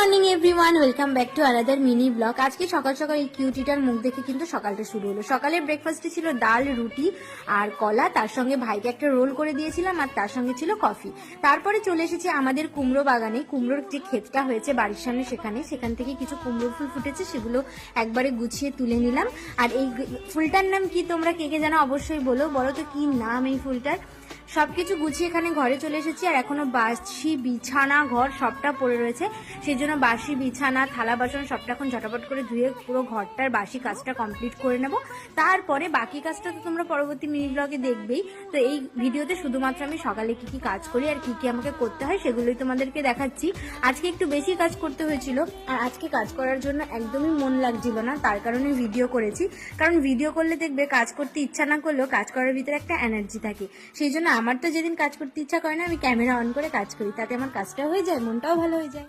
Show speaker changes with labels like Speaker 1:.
Speaker 1: Morning everyone, welcome back to another mini blog. আজকে সকাল সকাল এই কিউটিটার মুখ দেখে কিন্তু সকালটা শুরু হলো। সকালের ব্রেকফাস্টে ছিল ডাল, রুটি আর কলা, তার সঙ্গে ভাইকে একটা রোল করে দিয়েছিলাম আর তার সঙ্গে ছিল কফি। তারপরে চলে এসেছি আমাদের কুমড়ো বাগানে। কুমড়োর যে ক্ষেতটা হয়েছে বাড়ির সামনে, সেখান থেকে কিছু কুমড়ো ফুল ফুটেছে, সেগুলো একবারে গুছিয়ে তুলে নিলাম। আর এই ফুলটার নাম কি তোমরা কে কে জানো অবশ্যই বলো তো কি নাম এই ফুলটার। সবকিছু গুছিয়ে এখানে ঘরে চলে এসেছি। আর এখনো বাসি বিছানা ঘর সবটা পড়ে রয়েছে, সেই জন্য বাসি বিছানা থালা বাসন সবটা এখন ঝটাপট করে ধুয়ে পুরো ঘরটার বাসি কাজটা কমপ্লিট করে নেব। তারপরে বাকি কাজটা তো তোমরা পরবর্তী মিনি ব্লগে দেখবেই। তো এই ভিডিওতে শুধুমাত্র আমি সকালে কি কি কাজ করি আর কি কি আমাকে করতে হয় সেগুলোই তোমাদেরকে দেখাচ্ছি। আজকে একটু বেশি কাজ করতে হয়েছিল, আর আজকে কাজ করার জন্য একদমই মন লাগছিল না, তার কারণে ভিডিও করেছি। কারণ ভিডিও করলে দেখবে কাজ করতে ইচ্ছা না করলেও কাজ করার ভিতরে একটা এনার্জি থাকে। সেই জন্য আমার তো যেদিন কাজ করতে ইচ্ছা করে না, আমি ক্যামেরা অন করে কাজ করি, তাতে আমার কাজটা হয়ে যায়, মনটাও ভালো হয়ে যায়।